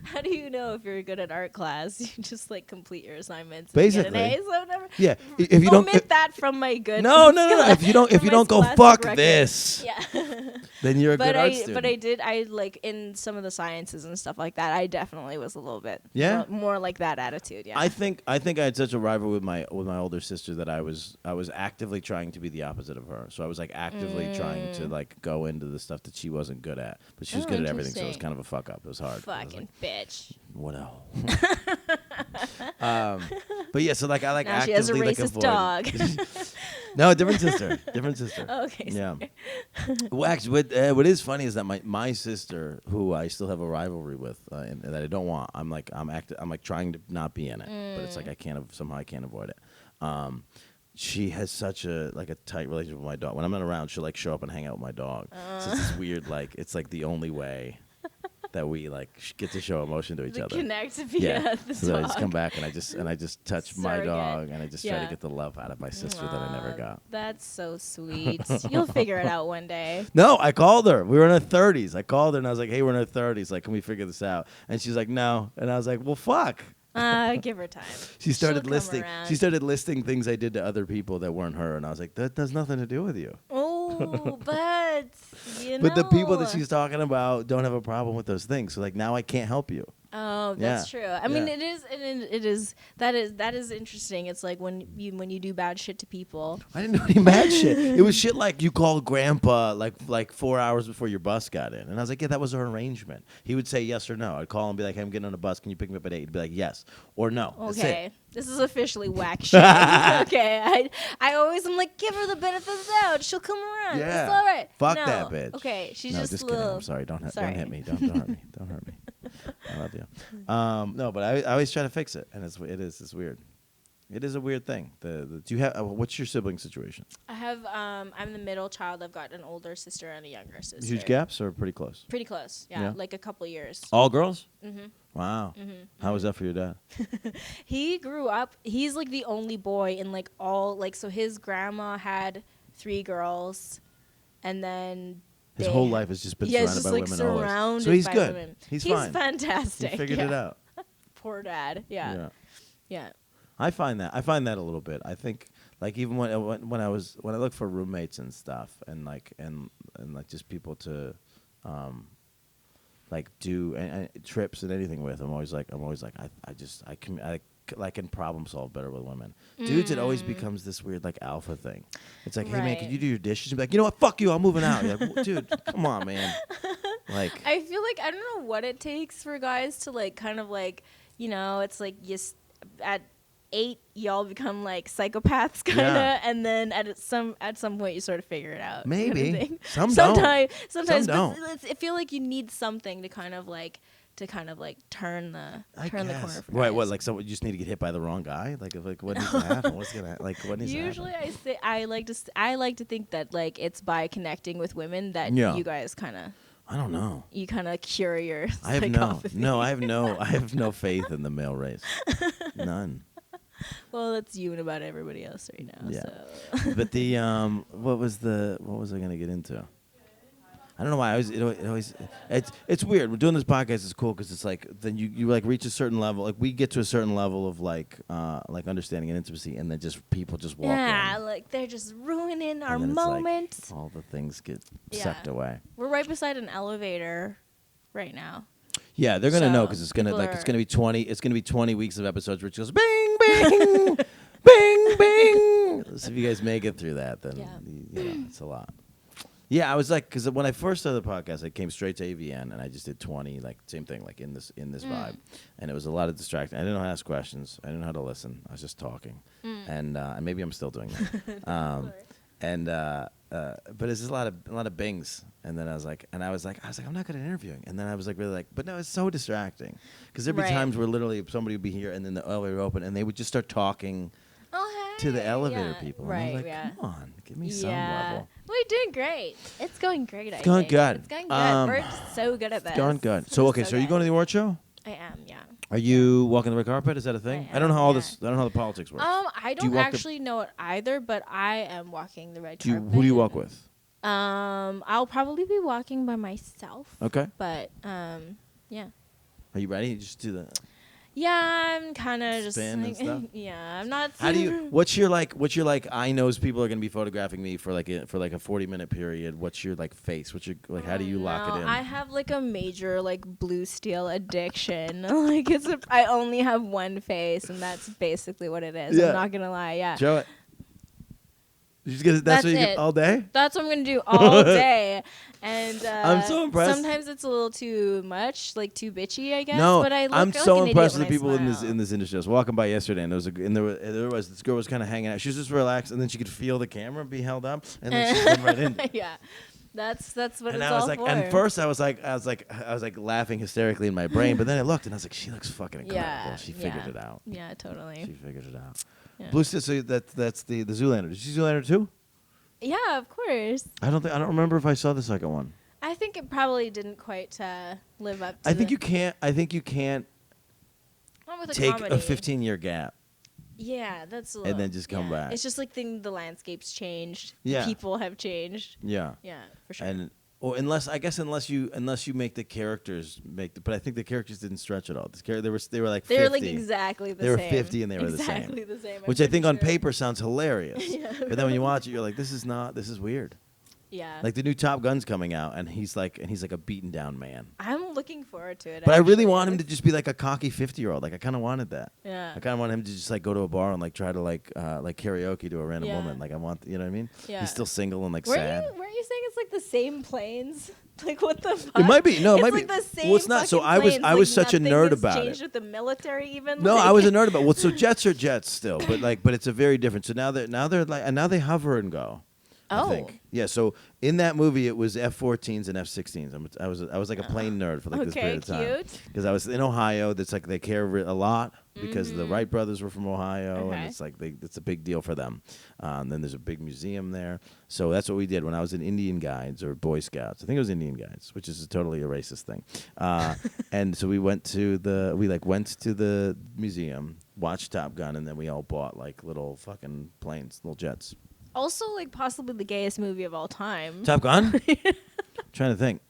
how do you know if you're good at art class? You just like complete your assignments. And Basically. get an A, so never. Yeah. If you don't, Omit that from my good. no. If you don't from my go scholastic fuck record. this, Yeah. then you're a good art student. But I did. I like in some of the sciences and stuff like that. I definitely was a little bit. Yeah? More like that attitude. Yeah. I think I had such a rival with my older sister that I was actively trying to be the opposite of her. So I was like actively trying to like go into the stuff that she wasn't good at, but she was Oh, good at everything. So it was interesting. kind of a fuck up. It was hard. I was Fucking bitch. like, what else? But yeah, so like I like Now she actively has a like racist avoid. dog. No, different sister. Different sister. Okay. Yeah. Well, actually, what is funny is that my sister, who I still have a rivalry with, and that I don't want, I'm like trying to not be in it, but it's like I can't avoid it. She has such a tight relationship with my dog. When I'm not around, she'll like show up and hang out with my dog. So it's this weird it's like the only way that we like get to show emotion to each The other. connect via the So then I just dog. come back and I just touch my Surrogate. dog and I just try to Yeah. get the love out of my sister that I never got. That's so sweet. You'll figure it out one day. No, I called her. We were in our 30s. I called her and I was like, "Hey, we're in our 30s. Like, can we figure this out?" And she's like, "No." And I was like, "Well, fuck." Give her time. She started She'll come listing. around. She started listing things I did to other people that weren't her, and I was like, "That has nothing to do with you." Oh, but you know. But the people that she's talking about don't have a problem with those things. So like now I can't help you. Oh, that's Yeah. true. I mean, Yeah. it is that is interesting. It's like when you do bad shit to people. I didn't do any bad shit. It was shit like you called Grandpa like 4 hours before your bus got in, and I was like, "Yeah, that was our arrangement." He would say yes or no. I'd call him and be like, "Hey, I'm getting on a bus. Can you pick me up at 8?" He'd be like, "Yes" or "No." That's it. Okay, this is officially whack shit. Okay, I always am like, give her the benefit of the doubt. She'll come around. Yeah. It's all right. Fuck No. that bitch. Okay, she's No, just just a kidding. little. I'm sorry. Don't Sorry. hurt me. Don't hurt me. Don't hurt me. I love you. No, but I always try to fix it, and it's weird. It is a weird thing. Do you have what's your sibling situation? I have I'm the middle child. I've got an older sister and a younger sister. Huge gaps or pretty close? Pretty close. Yeah, Yeah. like a couple years. All girls? Mhm. Wow. Mhm. How was that for your dad? He grew up. He's like the only boy in like all like so. His grandma had 3 girls, and then His they whole ha- life has just been yeah, surrounded just by like women always. surrounded So he's by good. women. He's fine. Fantastic. He figured yeah. it out. Poor dad. Yeah. Yeah. I find that a little bit. I think like even when I look for roommates and stuff and like just people to like do trips and anything with, I'm always like I can problem solve better with women. Dudes, it always becomes this weird like alpha thing. It's like, hey man, can Right. you do your dishes? And be like, you know what? Fuck you, I'm moving out. You're like, dude, come on, man. Like, I feel like I don't know what it takes for guys to like kind of like it's like at 8, y'all become like psychopaths, kind of, Yeah. and then at some point you sort of figure it out. Maybe. kind of thing. Some sometimes, Some but don't. I feel like you need something to kind of like turn the corner. For Right, guys. what, like, so you just need to get hit by the wrong guy? Like, what needs to happen? What's gonna, like, what needs Usually to happen? I like to think that like it's by connecting with women that Yeah. you guys kind of I don't know. you kind of cure your I have psychopathy. I have no faith in the male race. None. Well, that's you and about everybody else right now. Yeah. So. But the what was I gonna get into? I don't know why. It's weird. We're doing this podcast. It's cool because it's like then you like reach a certain level. Like we get to a certain level of like understanding and intimacy, and then just people just walk Yeah, in. like they're just ruining our And then it's like moment. all the things get Yeah. sucked away. We're right beside an elevator right now. Yeah, they're gonna know So, because it's gonna people it's are- gonna be 20. It's gonna be 20 weeks of episodes where it goes bing bing bing bing. So if you guys make it through that, then it's a lot. Yeah, I was like, because when I first started the podcast, I came straight to AVN and I just did 20, like same thing, like in this vibe, and it was a lot of distracting. I didn't know how to ask questions. I didn't know how to listen. I was just talking, and maybe I'm still doing that. But it's just a lot of bings, and then I was like, I'm not good at interviewing, and then I was like, really like, but no, it's so distracting, because there'd be Right. times where literally somebody would be here, and then the elevator would open, and they would just start talking to the elevator people. And I was like, come on, give me some level. We're doing great. It's going great. It's going good. It's going good. We're so good at this. It's going good. So We're so are you going to the award show? I am, yeah. Are you walking the red carpet? Is that a thing? I don't know how am, I don't know how the politics works. I you don't walk the- actually know it either, but I am walking the red Who carpet. do you walk with? I'll probably be walking by myself. Okay. But yeah. Are you ready? Just do the. Yeah, I'm kind of just Spin and like, stuff? yeah, I'm not. How do you? What's your like? I knows people are going to be photographing me for like a 40-minute period. What's your like face? What's your like? How do you lock it in? I have like a major like blue steel addiction. Like I only have one face, and that's basically what it is. Yeah. I'm not gonna lie. Yeah. Show it. You just get that's what you That's get it. all day. That's what I'm gonna do all day, and I'm so impressed. Sometimes it's a little too much, like too bitchy, I guess. No, but I look I'm like so an impressed idiot with the when people I in smile. this industry. I was walking by yesterday, and there was this girl was kind of hanging out. She was just relaxed, and then she could feel the camera be held up, and then she went right in. Yeah, that's what And it's I was all like, for. and first I was like laughing hysterically in my brain, but then I looked and I was like, she looks fucking incredible. Yeah, She figured yeah. it out. Yeah, totally. She figured it out. Yeah. Blue Steel, so that's the Zoolander. Did you see Zoolander 2? Yeah, of course. I don't remember if I saw the second one. I think it probably didn't quite live up to I think the, you can't not with a take comedy. a 15-year gap. Yeah, that's a and little, then just come back. It's just like the landscape's changed. Yeah. The people have changed. Yeah. Yeah, for sure. And unless you make the characters but I think the characters didn't stretch at all. They were like 50. They're like exactly the same. They were 50 and they were the same. Exactly the same. Which I'm I think pretty on sure. paper sounds hilarious. Yeah. But then when you watch it, you're like, this is weird. Yeah. Like the new Top Gun's coming out, and he's like a beaten down man. I'm looking forward to it. But I really actually. want him to just be like a cocky 50-year-old. Like I kind of wanted that. Yeah. I kind of want him to just like go to a bar and like try to like karaoke to a random Yeah. woman. Like I want, you know what I mean? Yeah. He's still single and like Weren't sad. you saying it's like the same planes? Like what the fuck? It might be. No, it it's might like be. the same Well, it's not. So fucking planes. I was Like, such a nothing nerd has about changed it. with the military even. No, like, I was a nerd about it. Well, so jets are jets still, but it's a very different. So now they hover and go. Oh. I think. Yeah, so in that movie it was F-14s and F-16s. I was like a plane nerd for like this period of time. Cute. Because I was in Ohio. That's like they care a lot because the Wright brothers were from Ohio, Okay. and it's like it's a big deal for them. Then there's a big museum there. So that's what we did when I was in Indian Guides or Boy Scouts. I think it was Indian Guides, which is totally a racist thing. And so we went to the museum, watched Top Gun, and then we all bought like little fucking planes, little jets. Also, like possibly the gayest movie of all time. Top Gun? Trying to think.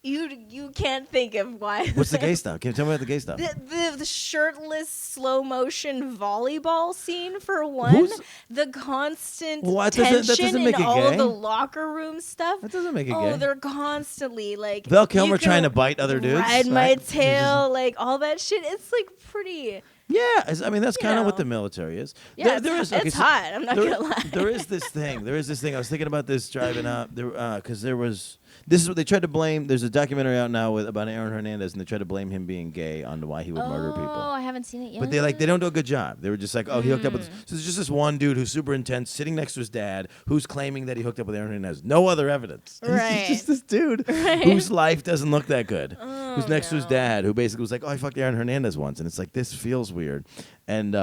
You can't think of why. What's the gay stuff? Can you tell me about the gay stuff? The shirtless slow motion volleyball scene for one. Who's- The constant Well, that doesn't tension make in it all gay. of the locker room stuff. That doesn't make it Oh, gay. they're constantly like Val Kilmer you can trying to bite other dudes, Ride my right? tail, like all that shit. It's like pretty. Yeah, I mean that's You kind of what know. the military is. Yeah, It's hot. I'm not there, gonna lie. there is this thing. There is this thing. I was thinking about this driving up there because there was. This is what they tried to blame. There's a documentary out now about Aaron Hernandez, and they tried to blame him being gay on why he would murder people. Oh, I haven't seen it yet. But they don't do a good job. They were just like, oh, he hooked up with. So there's just this one dude who's super intense, sitting next to his dad, who's claiming that he hooked up with Aaron Hernandez. No other evidence. Right. It's just this dude whose life doesn't look that good. Who's next to his dad, who basically was like, oh, I fucked Aaron Hernandez once, and it's like this feels weird, and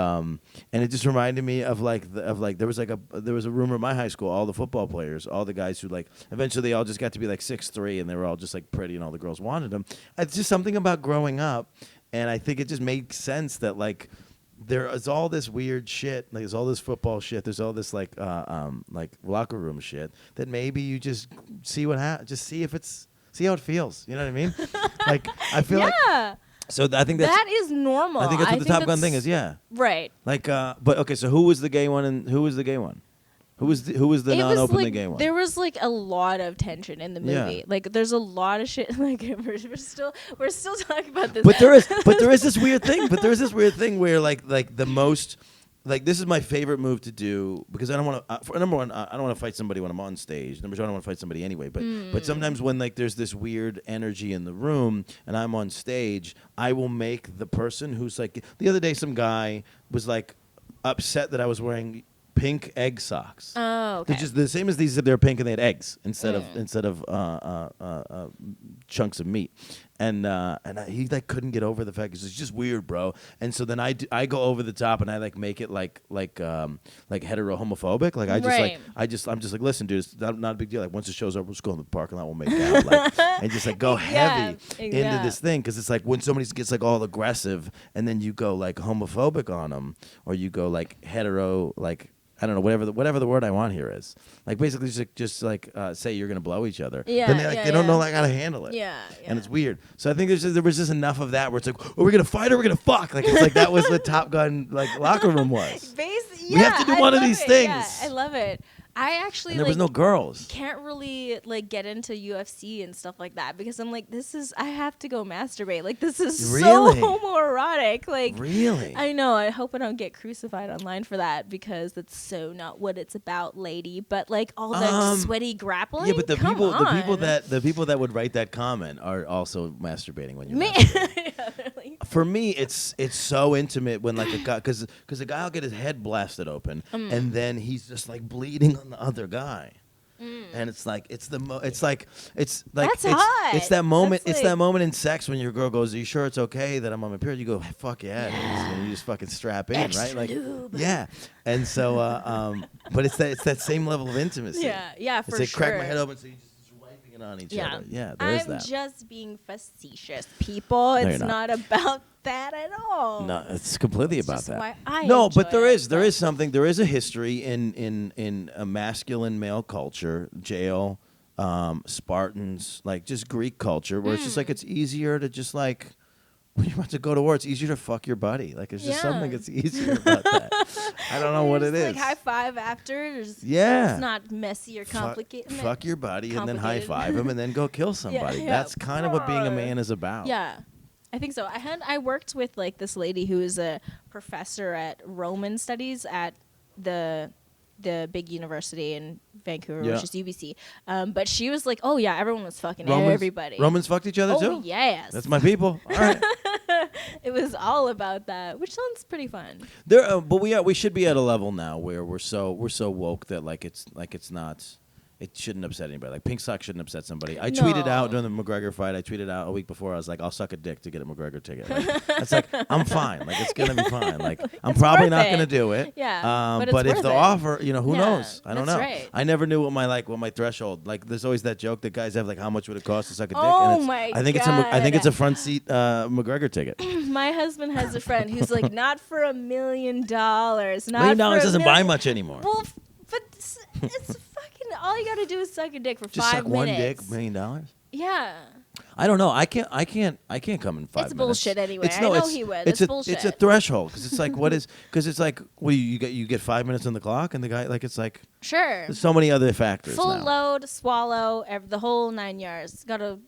it just reminded me of there was a rumor in my high school, all the football players, all the guys who like eventually they all just got to be like 6'3", and they were all just like pretty, and all the girls wanted them. It's just something about growing up. And I think it just makes sense that like there is all this weird shit, like there's all this football shit, there's all this like locker room shit that maybe you just see see how it feels. You know what I mean? Like I feel like so I think that is normal. I think that's what the Top Gun thing is. Yeah. Right. Like but okay, so who was the gay one and who was the gay one? Who was the non-openly gay one? There was like a lot of tension in the movie. Yeah. Like there's a lot of shit. Like we're still talking about this. But there is this weird thing. But there is this weird thing where like the most like this is my favorite move to do because I don't want to. Number one, I don't want to fight somebody when I'm on stage. Number two, I don't want to fight somebody anyway. But sometimes when like there's this weird energy in the room and I'm on stage, I will make the person who's like the other day some guy was like upset that I was wearing pink egg socks. Oh, okay. They're just the same as these. They're pink and they had eggs instead of chunks of meat. And he like couldn't get over the fact because it's just weird, bro. And so then I go over the top and I like make it like hetero homophobic. Like I'm just like listen, dude, it's not a big deal. Like once the show's over, we'll just go in the parking lot, we'll make out, like, and just like go heavy into this thing because it's like when somebody gets like all aggressive and then you go like homophobic on them or you go like hetero like. I don't know, whatever the word I want here is. Like basically just say you're gonna blow each other. Yeah, then they don't know like how to handle it. Yeah. And it's weird. So I think there was just enough of that where it's like, are we gonna fight or are we gonna fuck? Like it's like that was what Top Gun like locker room was. We have to do one of these things. Yeah, I love it. I actually and there was no girls. Can't really like get into UFC and stuff like that because I'm like I have to go masturbate. Like this is so homoerotic. Like really? I know. I hope I don't get crucified online for that because that's so not what it's about, lady. But like all the sweaty grappling. Yeah, but the people that would write that comment are also masturbating when you're masturbating. Yeah, really. For me, it's so intimate when like a guy because a guy will get his head blasted open and then he's just like bleeding on the other guy. And it's like it's hot. It's that moment. It's that moment in sex when your girl goes, "Are you sure it's okay that I'm on my period?" You go, "Fuck yeah!" And you just fucking strap in, Extra right? Like, lube. yeah. And so, but it's that same level of intimacy. Yeah, for sure. It's like crack my head open, so you just wiping it on each other. Yeah, there is that. I'm just being facetious, people. It's not about that at all. No, it's completely about that. Why I no, but there it. is a history in a masculine male culture, jail, Spartans, like just Greek culture, where it's just like it's easier to just like when you're about to go to war, it's easier to fuck your buddy. Like it's just something that's easier about that. I don't know what it is. Like high five after. It's not messy or complicated. Fuck your buddy and then high five him and then go kill somebody. That's kind of what being a man is about. Yeah. I think so. I worked with like this lady who is a professor at Roman studies at the big university in Vancouver, which is UBC. But she was like, "Oh yeah, everyone was fucking everybody. Romans fucked each other too. Oh yes, that's my people. All right." It was all about that, which sounds pretty fun. But we should be at a level now where we're so woke that it's not. It shouldn't upset anybody. Like pink sock shouldn't upset somebody. I tweeted out during the McGregor fight. I tweeted out a week before. I was like, "I'll suck a dick to get a McGregor ticket." Like, it's like I'm fine. Like it's gonna be fine. Like I'm probably not gonna do it. Yeah. But if the offer, who knows? I don't know. Right. I never knew what my threshold. Like there's always that joke that guys have like, how much would it cost to suck a dick? Oh and my I think God. I think it's a front seat McGregor ticket. My husband has a friend who's like, not for $1 million. $1 million doesn't buy much anymore. Well, but it's fucking all you got to do is suck a dick for just 5 suck minutes. one dick, $1 million. Yeah. I don't know. I can't come in 5 minutes. It's bullshit anyway. I know he would. It's bullshit. It's a threshold because it's like because it's like you get 5 minutes on the clock and the guy like it's like sure. There's so many other factors. Full now. load, swallow, the whole 9 yards. Got to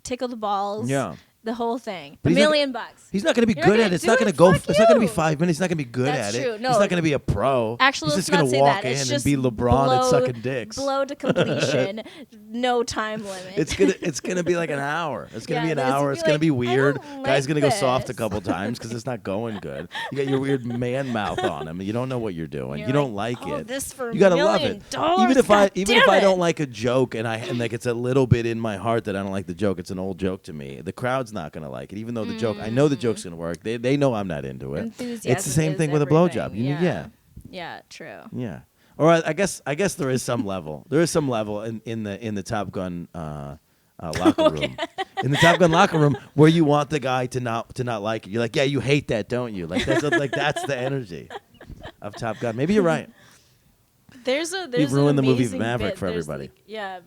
tickle the balls. Yeah. The whole thing. But $1 million bucks. He's not going to be You're not good gonna at it. It's do not it? going to go. Fuck It's not going to be you. 5 minutes. He's not going to be good That's at true. it. No. He's not going to be a pro. Actually, he's let's just going not to say walk that. It's in and just be LeBron at blow- sucking dicks. Blow to completion. No time limit. It's gonna be like an hour. It's gonna Yeah, be an it's gonna hour. be It's gonna like, be I weird. don't Guy's like gonna go soft a this. couple times because it's not going good. You got your weird man mouth on him. You don't know what you're doing. You're you don't like oh, it. This for You gotta $1 love million. it. Even if God I damn don't it. like a joke and like it's a little bit in my heart that I don't like the joke. It's an old joke to me. The crowd's not gonna like it, even though the joke. I know the joke's gonna work. They know I'm not into it. Enthusiasm It's the same is thing with a everything. blowjob. Yeah. Yeah, true. Yeah. Or I guess there is some level. There is some level in the Top Gun locker room. In the Top Gun locker room where you want the guy to not like it. You're like, yeah, you hate that, don't you? Like that's the energy of Top Gun. Maybe you're right. There's We've ruined the an movie amazing Maverick bit. for There's, everybody. like, yeah.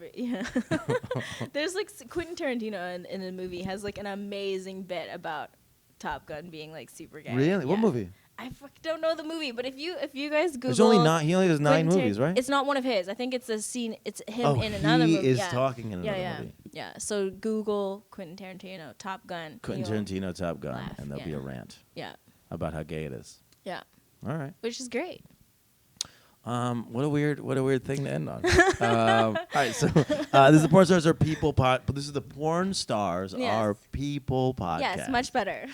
There's like Quentin Tarantino in a movie has like an amazing bit about Top Gun being like super gay. Really? What Yeah. movie? I don't know the movie, but if you guys Google, There's only he only does 9 Quentin movies, right? It's not one of his. I think it's a scene. It's him Oh, in another he movie. is yeah. talking in another yeah, movie. Yeah. So Google Quentin Tarantino Top Gun. Quentin Tarantino, Top Gun, laugh, and there'll be yeah. a rant Yeah. about how gay it is. Yeah. All right. Which is great. What a weird thing to end on. All right, so this is the Porn Stars Are People pod. This is the Porn Stars Yes. Are People podcast. Yes, much better.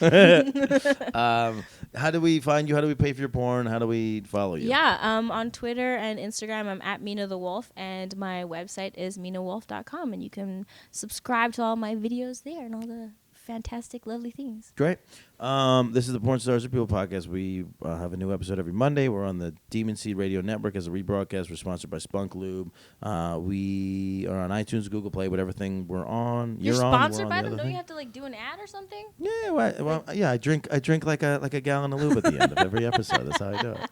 How do we find you? How do we pay for your porn? How do we follow you? Yeah, on Twitter and Instagram, I'm at Meena the Wolf, and my website is MeenaWolf.com, and you can subscribe to all my videos there and all the fantastic, lovely things. Great. This is the Porn Stars Are People podcast. We have a new episode every Monday. We're on the Demon Seed Radio Network as a rebroadcast. We're sponsored by Spunk Lube. We are on iTunes, Google Play, whatever thing we're on. You're on, sponsored we're on by the them? other Don't thing. you have to like do an ad or something? Yeah, well, yeah. I drink like a gallon of lube at the end of every episode. That's how I do it.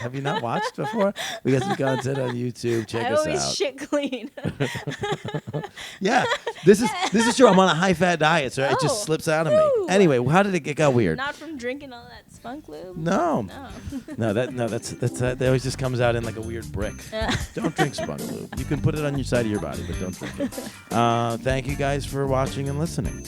Have you not watched before? We got some content on YouTube. Check I us always out. shit clean. Yeah, this is true. I'm on a high fat diet, so it Oh, just slips out of whew. me. Anyway, how did it got weird? Not from drinking all that spunk lube. No, No. that's that always just comes out in like a weird brick. Don't drink Spunk Lube. You can put it on your side of your body, but don't drink it. Thank you guys for watching and listening.